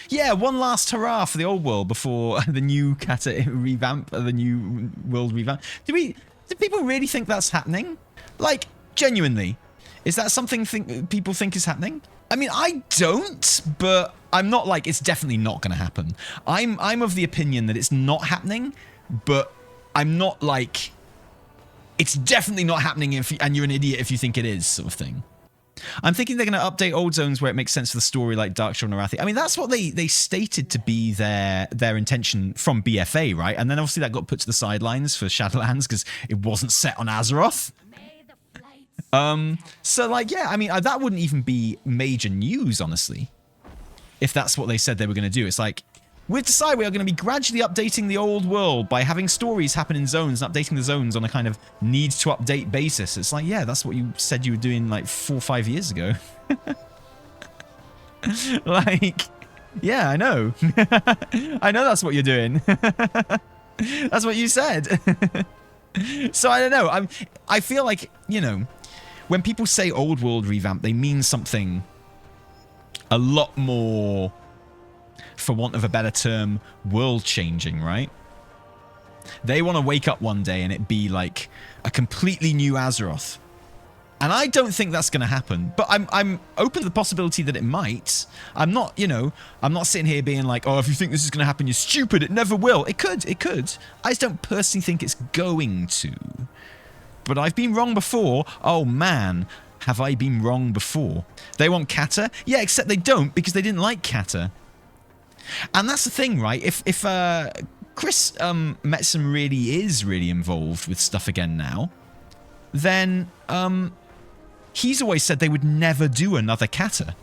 Yeah, one last hurrah for the old world before the new Cata revamp, the new world revamp. Do people really think that's happening? Like, genuinely, is that something people think is happening? I mean, I don't, but I'm not like, it's definitely not going to happen. I'm of the opinion that it's not happening, but I'm not like, it's definitely not happening and you're an idiot if you think it is, sort of thing. I'm thinking they're going to update old zones where it makes sense for the story, like Darkshore and Arathi. I mean, that's what they stated to be their intention from BFA, right? And then obviously that got put to the sidelines for Shadowlands because it wasn't set on Azeroth. So like, yeah, I mean, that wouldn't even be major news, honestly, if that's what they said they were going to do. It's like, we've decided we are going to be gradually updating the old world by having stories happen in zones and updating the zones on a kind of need to update basis. It's like, yeah, that's what you said you were doing like 4 or 5 years ago. Like, yeah, I know. I know that's what you're doing. That's what you said. So I don't know. I feel like, you know, when people say old world revamp, they mean something a lot more, for want of a better term, world changing, right? They want to wake up one day and it be like a completely new Azeroth. And I don't think that's going to happen, but I'm open to the possibility that it might. I'm not, you know, I'm not sitting here being like, oh, if you think this is going to happen, you're stupid. It never will. It could. I just don't personally think it's going to. But I've been wrong before. Oh man, have I been wrong before? They want Cata? Yeah, except they don't, because they didn't like Cata. And that's the thing, right? If Chris Metzen really is involved with stuff again now, then he's always said they would never do another Cata.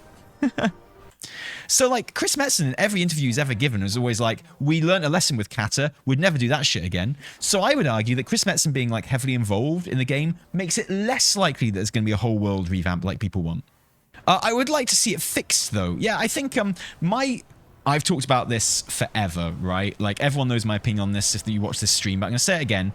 So like Chris Metzen in every interview he's ever given was always like, we learnt a lesson with Cata, we'd never do that shit again. So I would argue that Chris Metzen being like heavily involved in the game makes it less likely that there's going to be a whole world revamp like people want. I would like to see it fixed though. Yeah, I think I've talked about this forever, right? Like, everyone knows my opinion on this if you watch this stream, but I'm going to say it again.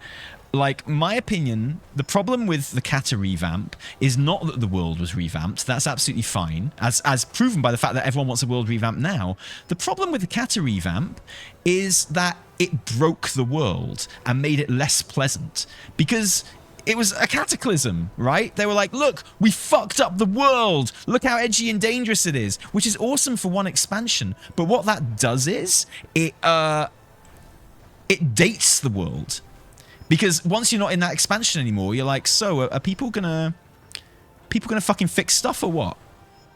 Like, my opinion, the problem with the Cata revamp is not that the world was revamped. That's absolutely fine, as proven by the fact that everyone wants a world revamp now. The problem with the Cata revamp is that it broke the world and made it less pleasant. Because it was a cataclysm, right? They were like, look, we fucked up the world. Look how edgy and dangerous it is, which is awesome for one expansion. But what that does is it dates the world. Because once you're not in that expansion anymore, you're like, so are people gonna fucking fix stuff or what?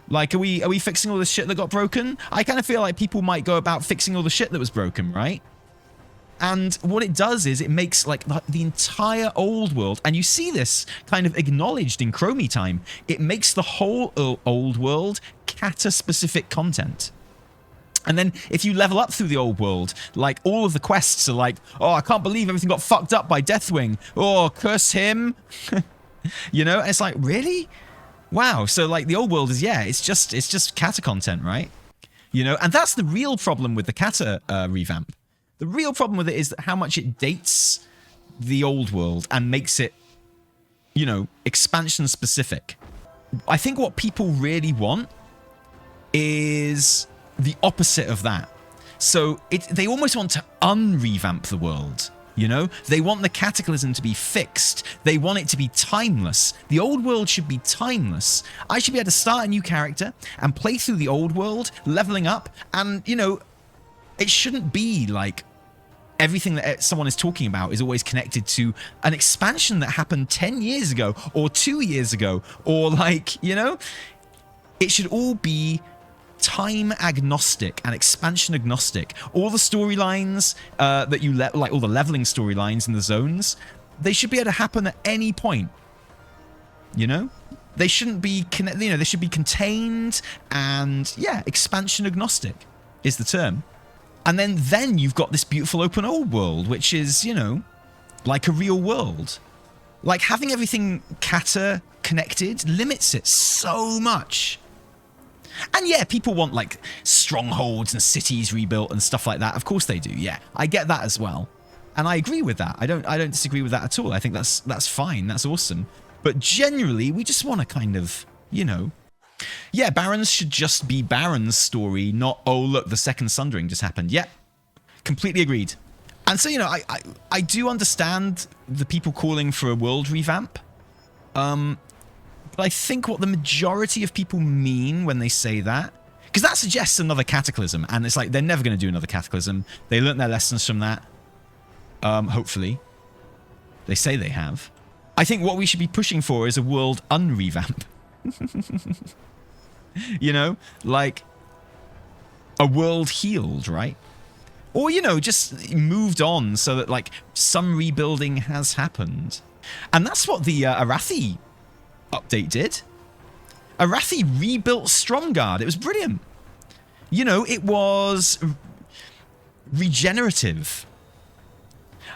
Like, are we fixing all the shit that got broken? I kind of feel like people might go about fixing all the shit that was broken, right? And what it does is it makes like the entire old world, and you see this kind of acknowledged in Chromie time, it makes the whole old world Cata-specific content. And then if you level up through the old world, like all of the quests are like, oh, I can't believe everything got fucked up by Deathwing. Oh, curse him. You know, and it's like, really? Wow. So like the old world is, yeah, it's just Cata content, right? You know, and that's the real problem with the Cata revamp. The real problem with it is how much it dates the old world and makes it, you know, expansion specific. I think what people really want is the opposite of that. So they almost want to unrevamp the world, you know? They want the Cataclysm to be fixed. They want it to be timeless. The old world should be timeless. I should be able to start a new character and play through the old world, leveling up, and, you know, it shouldn't be like everything that someone is talking about is always connected to an expansion that happened 10 years ago or 2 years ago, or like, you know? It should all be time agnostic and expansion agnostic. All the storylines that you like all the leveling storylines in the zones, they should be able to happen at any point. You know, they shouldn't be you know, they should be contained, and yeah, expansion agnostic is the term. And then you've got this beautiful open old world, which is, you know, like a real world. Like having everything Cata connected limits it so much. And yeah, people want like strongholds and cities rebuilt and stuff like that. Of course they do. Yeah, I get that as well, and I agree with that. I don't disagree with that at all. I think that's fine. That's awesome. But generally, we just want to kind of, you know, Yeah, Barons should just be Barons' story, not, oh, look, the second Sundering just happened. Yeah, completely agreed. And so, you know, I do understand the people calling for a world revamp. But I think what the majority of people mean when they say that, because that suggests another Cataclysm, and it's like they're never going to do another Cataclysm. They learned their lessons from that. Hopefully. They say they have. I think what we should be pushing for is a world unrevamp. You know, like a world healed, right? Or, you know, just moved on so that, like, some rebuilding has happened. And that's what the Arathi update did. Arathi rebuilt Stromgarde. It was brilliant. You know, it was regenerative.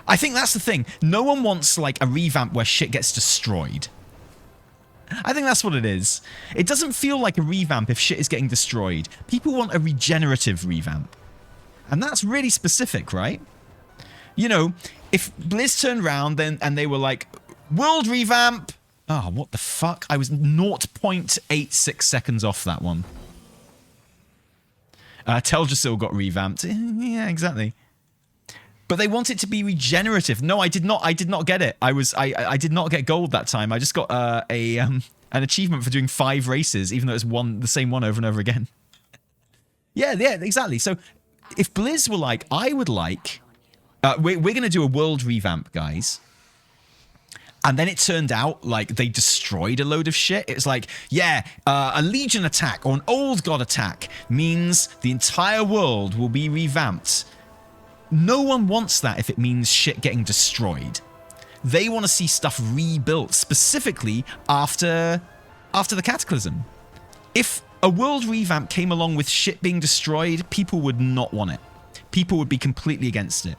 I think that's the thing. No one wants, like, a revamp where shit gets destroyed. I think that's what it is. It doesn't feel like a revamp if shit is getting destroyed. People want a regenerative revamp. And that's really specific, right? You know, if Blizz turned around then and they were like, world revamp. Oh, what the fuck? I was 0.86 seconds off that one. Teldrassil got revamped. Yeah, exactly. But they want it to be regenerative. No, I did not get it. I did not get gold that time. I just got an achievement for doing 5 races, even though it's the same one over and over again. Yeah, exactly. So if Blizz were like, I would like, we're going to do a world revamp, guys. And then it turned out like they destroyed a load of shit. It's like, yeah, a Legion attack or an Old God attack means the entire world will be revamped. No one wants that if it means shit getting destroyed. They want to see stuff rebuilt, specifically after the Cataclysm. If a world revamp came along with shit being destroyed, people would not want it. People would be completely against it.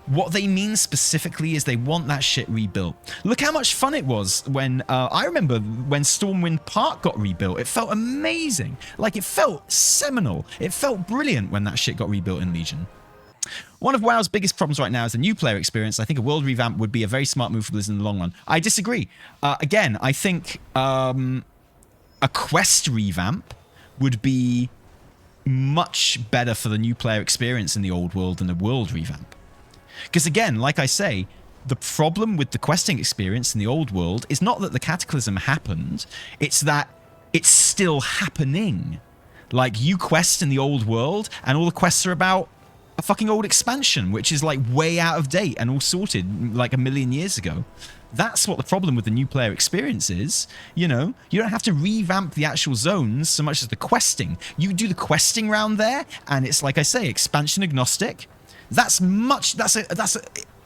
What they mean specifically is they want that shit rebuilt. Look how much fun it was when, I remember when Stormwind Park got rebuilt. It felt amazing. Like, it felt seminal. It felt brilliant when that shit got rebuilt in Legion. One of WoW's biggest problems right now is the new player experience. I think a world revamp would be a very smart move for Blizzard in the long run. I disagree. Again, I think a quest revamp would be much better for the new player experience in the old world than a world revamp. Because again, like I say, the problem with the questing experience in the old world is not that the Cataclysm happened, it's that it's still happening. Like, you quest in the old world, and all the quests are about a fucking old expansion, which is like way out of date and all sorted like 1 million years ago. That's what the problem with the new player experience is. You know, you don't have to revamp the actual zones so much as the questing. You do the questing round there, and it's, like I say, expansion agnostic. That's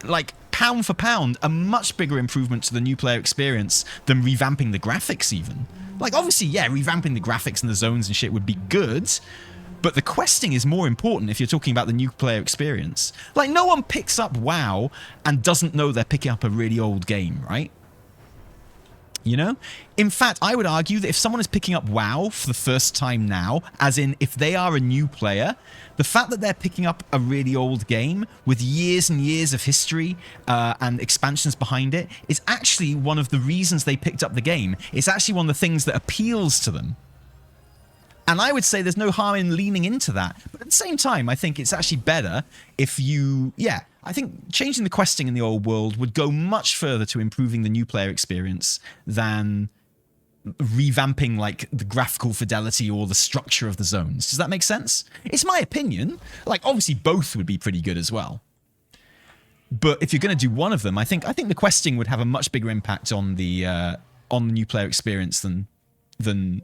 like pound for pound, a much bigger improvement to the new player experience than revamping the graphics even. Like, obviously, yeah, revamping the graphics and the zones and shit would be good, but the questing is more important if you're talking about the new player experience. Like, no one picks up WoW and doesn't know they're picking up a really old game, right? You know? In fact, I would argue that if someone is picking up WoW for the first time now, as in if they are a new player, the fact that they're picking up a really old game with years and years of history and expansions behind it is actually one of the reasons they picked up the game. It's actually one of the things that appeals to them. And I would say there's no harm in leaning into that. But at the same time, I think it's actually better if you... Yeah, I think changing the questing in the old world would go much further to improving the new player experience than revamping, like, the graphical fidelity or the structure of the zones. Does that make sense? It's my opinion. Like, obviously, both would be pretty good as well. But if you're going to do one of them, I think the questing would have a much bigger impact on the new player experience than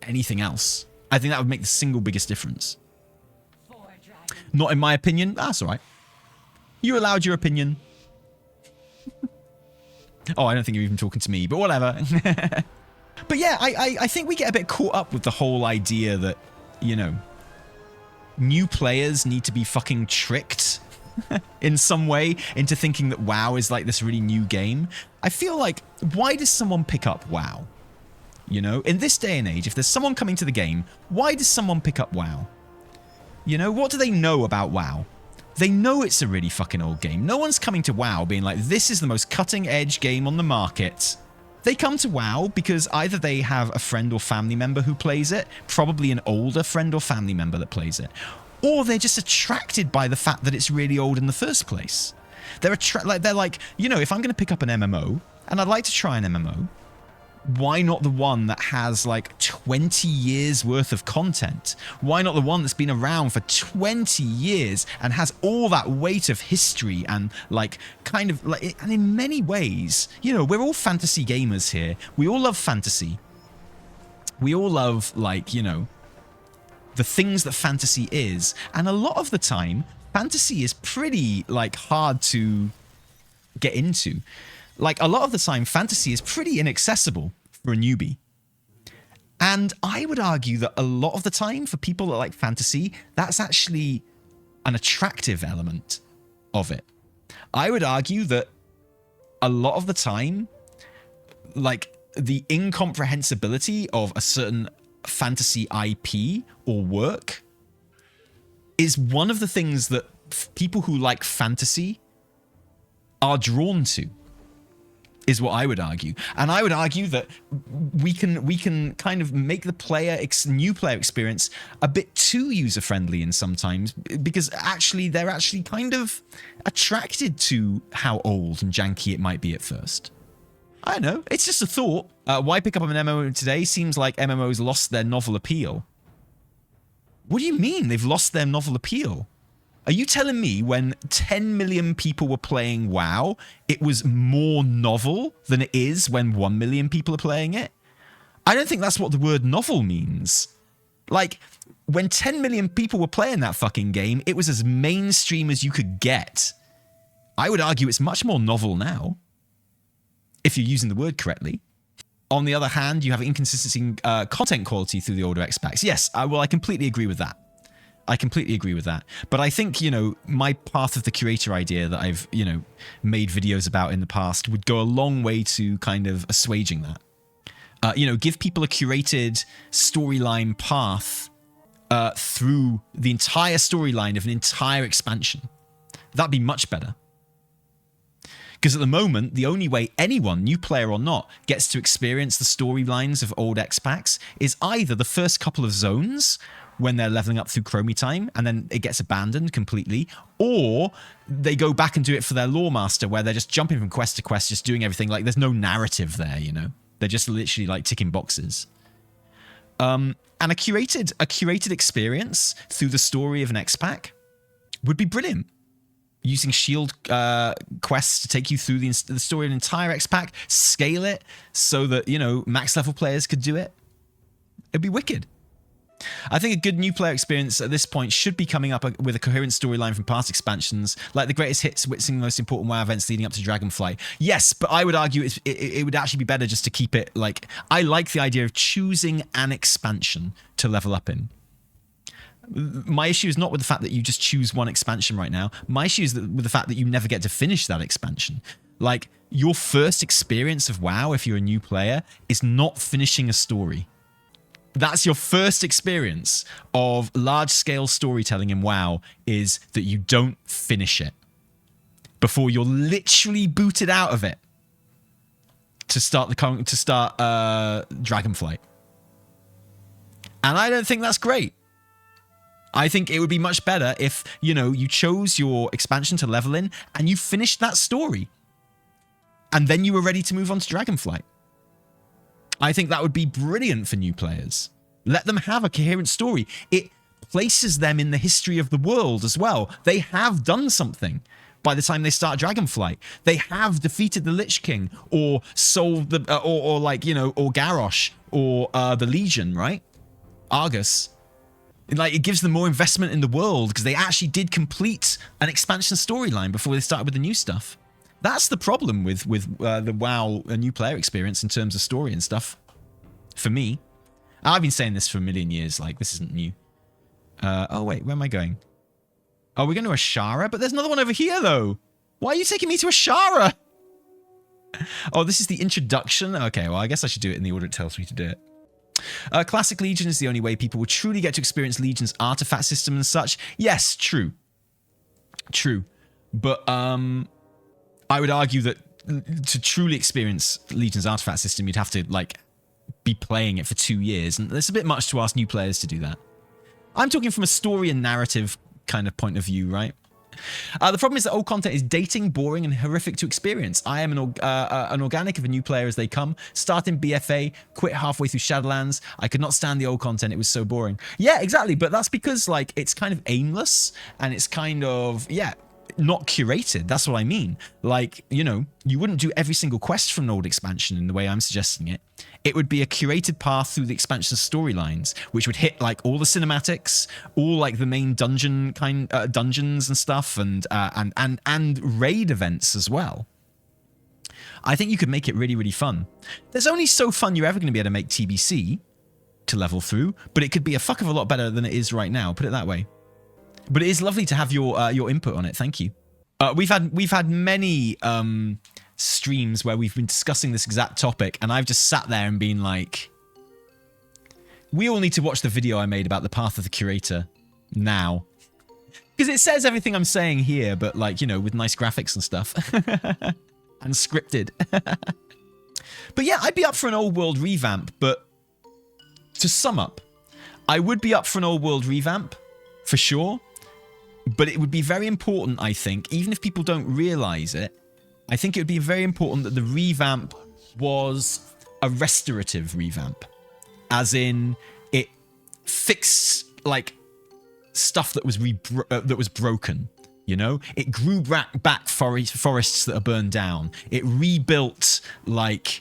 anything else. I think that would make the single biggest difference. Not in my opinion. That's all right. You allowed your opinion. Oh, I don't think you're even talking to me, but whatever. But yeah, I think we get a bit caught up with the whole idea that, you know, new players need to be fucking tricked in some way into thinking that WoW is like this really new game. I feel like, why does someone pick up WoW? You know, in this day and age, if there's someone coming to the game, why does someone pick up WoW? You know, what do they know about WoW? They know it's a really fucking old game. No one's coming to WoW being like, this is the most cutting edge game on the market. They come to WoW because either they have a friend or family member who plays it, probably an older friend or family member that plays it, or they're just attracted by the fact that it's really old in the first place. They're like, you know, if I'm going to pick up an MMO and I'd like to try an MMO, why not the one that has like 20 years worth of content? Why not the one that's been around for 20 years and has all that weight of history and like kind of like, and in many ways, you know, we're all fantasy gamers here. We all love fantasy. We all love, like, you know, the things that fantasy is. And a lot of the time, fantasy is pretty like hard to get into. Like, a lot of the time, fantasy is pretty inaccessible for a newbie. And I would argue that a lot of the time, for people that like fantasy, that's actually an attractive element of it. I would argue that a lot of the time, like, the incomprehensibility of a certain fantasy IP or work is one of the things that people who like fantasy are drawn to. Is what I would argue. And I would argue that we can kind of make the new player experience a bit too user-friendly in sometimes, because actually they're actually kind of attracted to how old and janky it might be at first. I don't know. It's just a thought. Why pick up an MMO today? Seems like MMOs lost their novel appeal. What do you mean they've lost their novel appeal? Are you telling me when 10 million people were playing WoW, it was more novel than it is when 1 million people are playing it? I don't think that's what the word novel means. Like, when 10 million people were playing that fucking game, it was as mainstream as you could get. I would argue it's much more novel now, if you're using the word correctly. On the other hand, you have inconsistency in content quality through the older X packs. Yes, I completely agree with that. I completely agree with that. But I think, you know, my Path of the Curator idea that I've, you know, made videos about in the past would go a long way to kind of assuaging that. You know, give people a curated storyline path through the entire storyline of an entire expansion. That'd be much better. Because at the moment, the only way anyone, new player or not, gets to experience the storylines of old X packs is either the first couple of zones, when they're leveling up through Chromie time, and then it gets abandoned completely, or they go back and do it for their lore master, where they're just jumping from quest to quest, just doing everything. Like, there's no narrative there, you know? They're just literally like ticking boxes. And a curated experience through the story of an X-Pack would be brilliant. Using shield quests to take you through the story of an entire X-Pack, scale it so that, you know, max level players could do it. It'd be wicked. I think a good new player experience at this point should be coming up with a coherent storyline from past expansions, like the greatest hits witnessing the most important WoW events leading up to Dragonflight. Yes, but I would argue it would actually be better just to keep it like... I like the idea of choosing an expansion to level up in. My issue is not with the fact that you just choose one expansion right now. My issue is with the fact that you never get to finish that expansion. Like, your first experience of WoW, if you're a new player, is not finishing a story. That's your first experience of large-scale storytelling in WoW, is that you don't finish it before you're literally booted out of it to start Dragonflight. And I don't think that's great. I think it would be much better if, you know, you chose your expansion to level in and you finished that story, and then you were ready to move on to Dragonflight. I think that would be brilliant for new players. Let them have a coherent story. It places them in the history of the world as well. They have done something by the time they start Dragonflight. They have defeated the Lich King, or solved the, or like, you know, or Garrosh, or the Legion, right? Argus. Like, it gives them more investment in the world because they actually did complete an expansion storyline before they started with the new stuff. That's the problem with the WoW new player experience in terms of story and stuff. For me, I've been saying this for a million years. Like, this isn't new. Oh wait, where am I going? Oh, we're going to Ashara, but there's another one over here though. Why are you taking me to Ashara? Oh, this is the introduction. Okay, well, I guess I should do it in the order it tells me to do it. Classic Legion is the only way people will truly get to experience Legion's artifact system and such. Yes, true. True. But I would argue that to truly experience Legion's artifact system, you'd have to like be playing it for 2 years, and it's a bit much to ask new players to do that. I'm talking from a story and narrative kind of point of view, right? The problem is that old content is dating, boring, and horrific to experience. I am an organic of a new player as they come. Start in BFA, quit halfway through Shadowlands. I could not stand the old content. It was so boring. Yeah, exactly. But that's because like it's kind of aimless and it's kind of, yeah, not curated. That's what I mean. Like, you know, you wouldn't do every single quest from an old expansion in the way I'm suggesting it. It would be a curated path through the expansion storylines, which would hit like all the cinematics, all like the main dungeon dungeons and stuff, and raid events as well. I think you could make it really, really fun. There's only so fun you're ever going to be able to make TBC to level through, but it could be a fuck of a lot better than it is right now. Put it that way. But it is lovely to have your input on it. Thank you. We've had many streams where we've been discussing this exact topic, and I've just sat there and been like, we all need to watch the video I made about the Path of the Curator now. Because it says everything I'm saying here, but like, you know, with nice graphics and stuff. And scripted. But yeah, I'd be up for an old world revamp, but to sum up, I would be up for an old world revamp, for sure. But it would be very important, I think, even if people don't realize it, I think it would be very important that the revamp was a restorative revamp. As in, it fixed, like, stuff that was broken, you know? It grew back forests that are burned down. It rebuilt, like,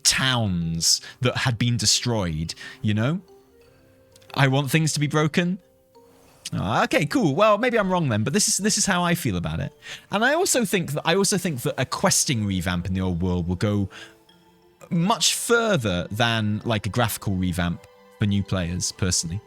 towns that had been destroyed, you know? I want things to be broken. Okay, cool. Well, maybe I'm wrong then, but this is how I feel about it. And I also think that a questing revamp in the old world will go much further than like a graphical revamp for new players, personally.